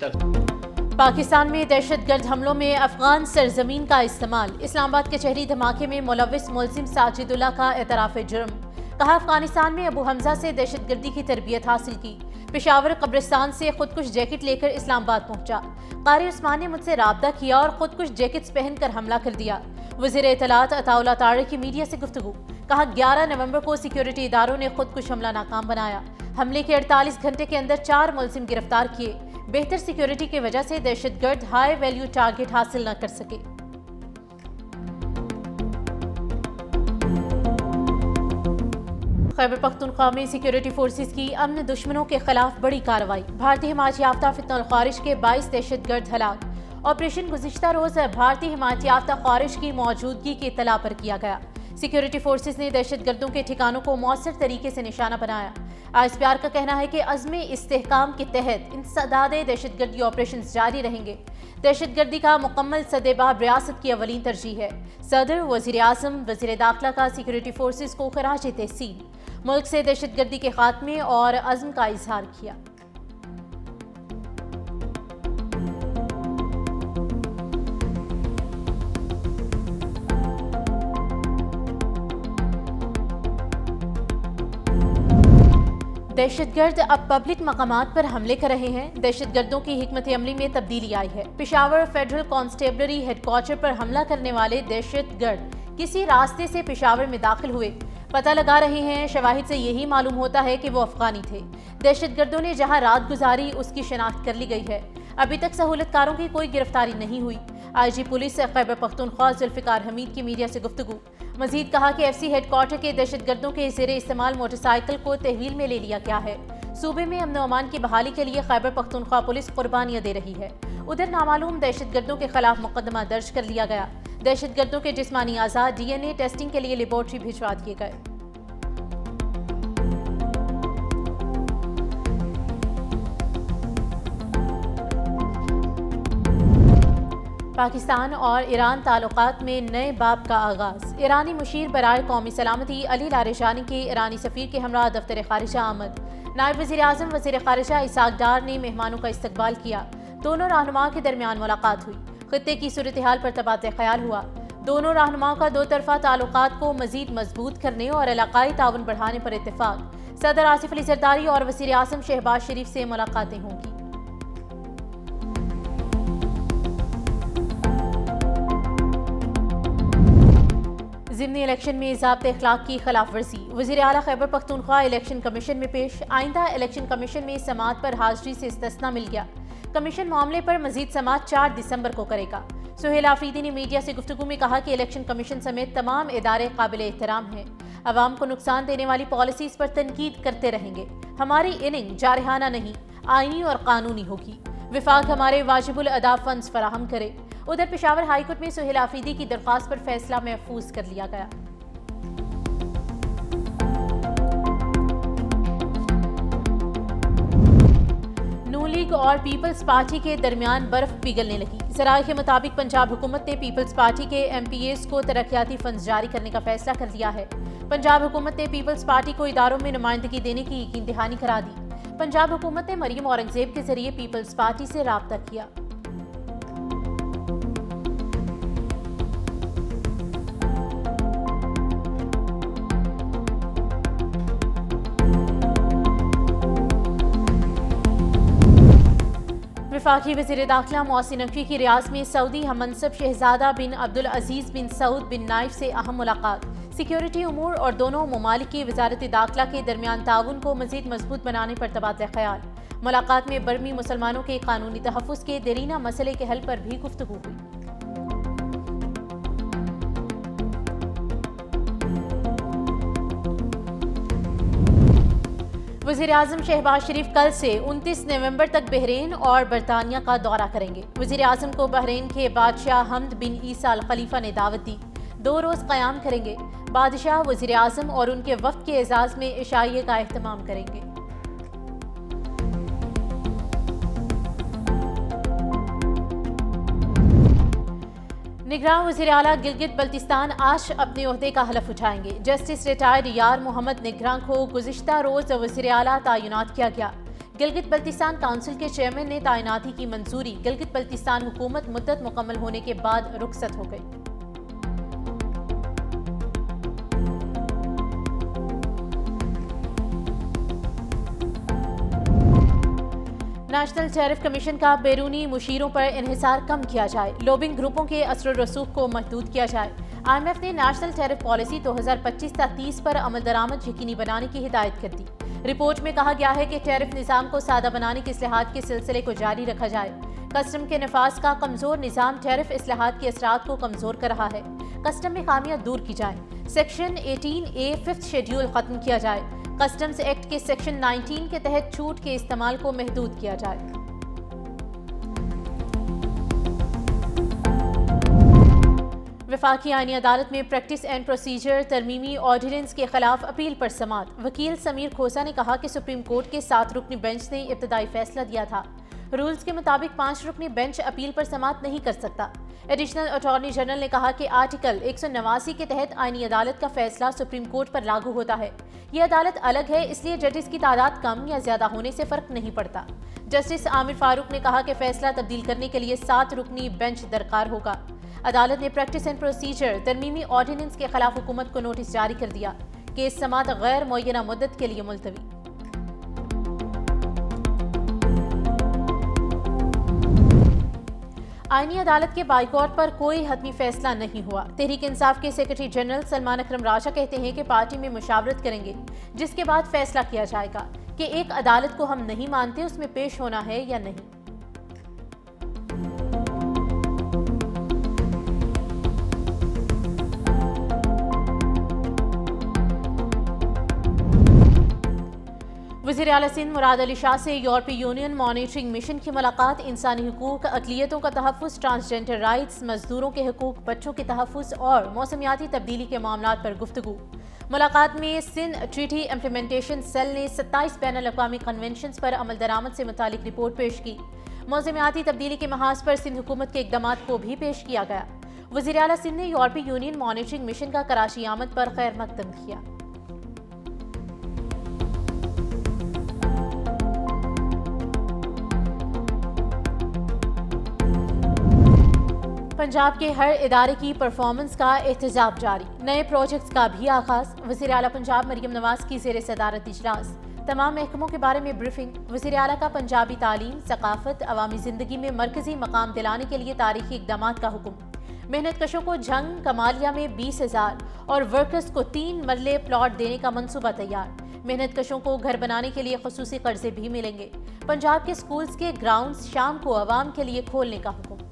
पाकिस्तान में दहशतगर्द हमलों में अफगान सरजमीन का इस्तेमाल। इस्लामाबाद के शहरी धमाके में मुलविस मुल्जिम साजिदुल्लाह का एतराफ़ जुर्म। कहा, अफगानिस्तान में अबू हमजा से दहशतगर्दी की तरबियत हासिल की। पेशावर कब्रिस्तान से खुदकुश जैकेट लेकर इस्लामाबाद पहुंचा। कारी उस्मान ने मुझसे राब्ता किया और खुदकुश जैकेट्स पहनकर हमला कर दिया। वज़ीर इत्तलात अताउल्लाह तारिक की मीडिया से गुफ्तगू। कहा, 11 नवंबर को सिक्योरिटी इदारों ने खुदकुश हमला नाकाम बनाया। हमले के 48 घंटे के अंदर 4 मुल्जिम गिरफ्तार किए। बेहतर सिक्योरिटी की वजह से दहशतगर्द हाई वैल्यू टारगेट हासिल न कर सके। खैबर पख्तूनख्वा में सिक्योरिटी फोर्सेस की अमन दुश्मनों के खिलाफ बड़ी कार्रवाई। भारतीय हिमायत याफ्ता फितनुल ख्वारिश के 22 दहशतगर्द हलाक। ऑपरेशन गुज़िश्ता रोज भारतीय हिमायत याफ्ता ख्वारिश की मौजूदगी की इत्तला पर किया गया। सिक्योरिटी फोर्सेस ने दहशतगर्दों के ठिकानों को मौसर तरीके से निशाना बनाया। ISPR का कहना है कि अज़्म इस्तेहकाम के तहत इंसदादे दहशतगर्दी ऑपरेशन जारी रहेंगे। दहशतगर्दी का मुकम्मल सदेबाब रियासत की अवलीन तरजीह है। सदर, वज़ीर आज़म, वज़ीर दाखिला का सिक्योरिटी फोर्सेस को खराज तहसीन मुल्क से दहशतगर्दी के खात्मे और अज़्म का इजहार किया। दहशतगर्द अब पब्लिक मकामात पर हमले कर रहे हैं। दहशतगर्दों की हिकमत अमली में तब्दीली आई है। पेशावर फेडरल कांस्टेबलरी हेडक्वार्टर पर हमला करने वाले दहशतगर्द किसी रास्ते से पेशावर में दाखिल हुए। पता लगा रहे हैं, शवाहिद से यही मालूम होता है कि वो अफगानी थे। दहशतगर्दों ने जहां रात गुजारी उसकी शनाख्त कर ली गई है। अभी तक सहूलतकारों की कोई गिरफ्तारी नहीं हुई। IG पुलिस खैबर पख्तूनख्वा जुल्फ़िकार हमीद की मीडिया से गुफ्तगू। मजीद कहा कि FC हेडक्वार्टर के दहशतगर्दों के ज़ेरे इस्तेमाल मोटरसाइकिल को तहवील में ले लिया गया है। सूबे में अमन अमान की बहाली के लिए खैबर पख्तूनख्वा पुलिस कुर्बानियां दे रही है। उधर नामालूम दहशतगर्दों के खिलाफ मुकदमा दर्ज कर लिया गया। दहशतगर्दों के जिस्मानी आज़ा DNA टेस्टिंग के लिए लेबोरेटरी भिजवा दिए गए। पाकिस्तान और ईरान ताल्लुकात में नए बाब का आगाज। ईरानी मुशीर बराए कौमी सलामती अली लारेजानी के ईरानी सफ़ीर के हमरा दफ्तर खारिजा आमद। नायब वज़ीर आज़म वज़ीर खारिजा इसाक डार ने मेहमानों का इस्तकबाल किया। दोनों रहनुमाओं के दरमियान मुलाकात हुई। खित्ते की सूरत हाल पर तबादला ख्याल हुआ। दोनों रहनुमाओं का दो तरफा ताल्लुकात को मजीद मजबूत करने और इलाकाई ताउन बढ़ाने पर इत्तेफाक। सदर आसिफ अली जरदारी और वज़ीर आज़म शहबाज शरीफ से मुलाकातें होंगी। ज़िमनी इलेक्शन में ज़ाब्ते अखलाक की खिलाफ वर्जी। वज़ीर आला खैबर पख्तूनख्वा इलेक्शन कमीशन में पेश। आइंदा इलेक्शन कमीशन में समाअत पर हाजिरी से इस्तिस्ना मिल गया। कमीशन मामले पर मजीद समाअत 4 दिसंबर को करेगा। सुहेल आफरीदी ने मीडिया से गुफ्तगू में कहा कि इलेक्शन कमीशन समेत तमाम इदारे काबिल एहतराम हैं। अवाम को नुकसान देने वाली पॉलिसीज पर तनकीद करते रहेंगे। हमारी इनिंग जारहाना नहीं, आईनी और कानूनी होगी। विफाक हमारे वाजिबुल अदा फंड्स फराहम करे। उधर पेशावर हाईकोर्ट में सुहेल आफरीदी की दरख्वास्त पर फैसला महफूज कर लिया गया। नून लीग और पीपल्स पार्टी के दरमियान बर्फ पिघलने लगी। ज़राए के मुताबिक पंजाब हुकूमत ने पीपल्स पार्टी के MPAs को तरक्याती फंड्स जारी करने का फैसला कर लिया है। पंजाब हुकूमत ने पीपल्स पार्टी को इदारों में नुमाइंदगी देने की यकीन दहानी करा दी। पंजाब हुकूमत ने मरियम औरंगजेब के जरिए पीपल्स पार्टी से राब्ता किया। वफाकी वज़ीर दाखिला मोहसिन नकवी की रियाज में सऊदी हममनसब शहजादा बिन अब्दुल अजीज़ बिन सऊद बिन नाइफ से अहम मुलाकात। सिक्योरिटी उमूर और दोनों ममालिक की वजारत दाखिला के दरमियान ताउन को मजीद मजबूत बनाने पर तबादला ख्याल। मुलाकात में बर्मी मुसलमानों के कानूनी तहफ़्फ़ुज़ के देरीना मसले के हल पर भी गुफ्तगू हुई। वज़ीर आज़म शहबाज शरीफ कल से 29 नवंबर तक बहरीन और बरतानिया का दौरा करेंगे। वज़ीर आज़म को बहरीन के बादशाह हमद बिन ईसा अल खलीफा ने दावत दी। 2 रोज़ क़याम करेंगे। बादशाह वज़ीर आज़म और उनके वफ़द के एजाज़ में इशाइये का एहतमाम करेंगे। निगरान वज़ीर आला गिलगित बल्तिस्तान आज अपने ओहदे का हलफ उठाएंगे। जस्टिस रिटायर्ड यार मोहम्मद निगरान को गुज़िश्ता रोज़ वज़ीर आला तैनात किया गया। गिलगित बल्तिस्तान काउंसिल के चेयरमैन ने तैनाती की मंजूरी। गिलगित बल्तिस्तान हुकूमत मुद्दत मुकम्मल होने के बाद रुखसत हो गई। नेशनल टैरिफ कमीशन का बैरूनी मुशीरों पर इन्हिसार कम किया जाए। लॉबिंग ग्रुपों के असर रसूख को महदूद किया जाए। IMF ने नेशनल टैरिफ पॉलिसी 2025-30 पर अमल दरामद यकीनी बनाने की हिदायत कर दी। रिपोर्ट में कहा गया है कि टैरिफ निज़ाम को सादा बनाने के इस्लाहात के सिलसिले को जारी रखा जाए। कस्टम के नफाज का कमजोर निज़ाम टैरिफ इस्लाहात के असरात को कमजोर कर रहा है। कस्टम में खामियां दूर की जाए। सेक्शन 18A 5th शेड्यूल खत्म किया जाए। कस्टम्स एक्ट के सेक्शन 19 के तहत छूट के इस्तेमाल को महदूद किया जाए। वफाकी आईनी अदालत में प्रैक्टिस एंड प्रोसीजर तरमीमी ऑर्डिनेंस के खिलाफ अपील पर समाअत। वकील समीर खोसा ने कहा कि सुप्रीम कोर्ट के 7 रुकनी बेंच ने इब्तदाई फैसला दिया था। रूल्स के मुताबिक 5 रुकनी बेंच अपील पर समाअत नहीं कर सकता। एडिशनल अटॉर्नी जनरल ने कहा कि आर्टिकल 189 के तहत आईनी अदालत का फैसला सुप्रीम कोर्ट पर लागू होता है। ये अदालत अलग है, इसलिए जजेस की तादाद कम या ज्यादा होने से फर्क नहीं पड़ता। जस्टिस आमिर फारूक ने कहा कि फैसला तब्दील करने के लिए 7 रुकनी बेंच दरकार होगा। अदालत ने प्रैक्टिस एंड प्रोसीजर तरमीमी ऑर्डिनेंस के खिलाफ हुकूमत को नोटिस जारी कर दिया। केस समाअत गैर मुअय्यना मुद्दत के लिए मुलतवी। आईनी अदालत के बाइकॉट पर कोई हतमी फैसला नहीं हुआ। तहरीक इंसाफ के सेक्रेटरी जनरल सलमान अकरम राजा कहते हैं कि पार्टी में मुशावरत करेंगे, जिसके बाद फैसला किया जाएगा कि एक अदालत को हम नहीं मानते, उसमें पेश होना है या नहीं। वज़ीर आला सिंध मुराद अली शाह से यूरोपीय यूनियन मॉनिटरिंग मिशन की मुलाकात। इंसानी हुकूक, अक़लियतों का तहफ़्फ़ुज़, ट्रांसजेंडर राइट्स, मजदूरों के हकूक, बच्चों के तहफ़्फ़ुज़ और मौसमियाती तब्दीली के मामलात पर गुफ्तगू। मुलाकात में सिंध ट्रीटी इम्प्लीमेंटेशन सेल ने 27 बैनुल अक़वामी कन्वेंशंस पर अमल दरामद से मुतालिक रिपोर्ट पेश की। मौसमियाती तब्दीली के महाज पर सिंध हुकूमत के इक़दामात को भी पेश किया गया। वज़ीर आला सिंध ने यूरोपीय यूनियन मॉनिटरिंग मिशन का कराची आमद पर खैर मकदम किया। पंजाब के हर इदारे की परफॉर्मेंस का एहतजाब जारी। नए प्रोजेक्ट्स का भी आगाज। वज़ीर आला पंजाब मरियम नवाज की ज़ेर सदारत इजलास। तमाम महकमों के बारे में ब्रीफिंग। वज़ीर आला का पंजाबी तालीम, सकाफत, अवामी ज़िंदगी में मरकजी मकाम दिलाने के लिए तारीखी इक़दामात का हुक्म। मेहनत कशों को जंग कमालिया में 20,000 और वर्कर्स को 3 मरले प्लॉट देने का मंसूबा तैयार। मेहनत कशों को घर बनाने के लिए खसूसी कर्जे भी मिलेंगे। पंजाब के स्कूल्स के ग्राउंड्स शाम को अवाम के लिए खोलने का हुक्म।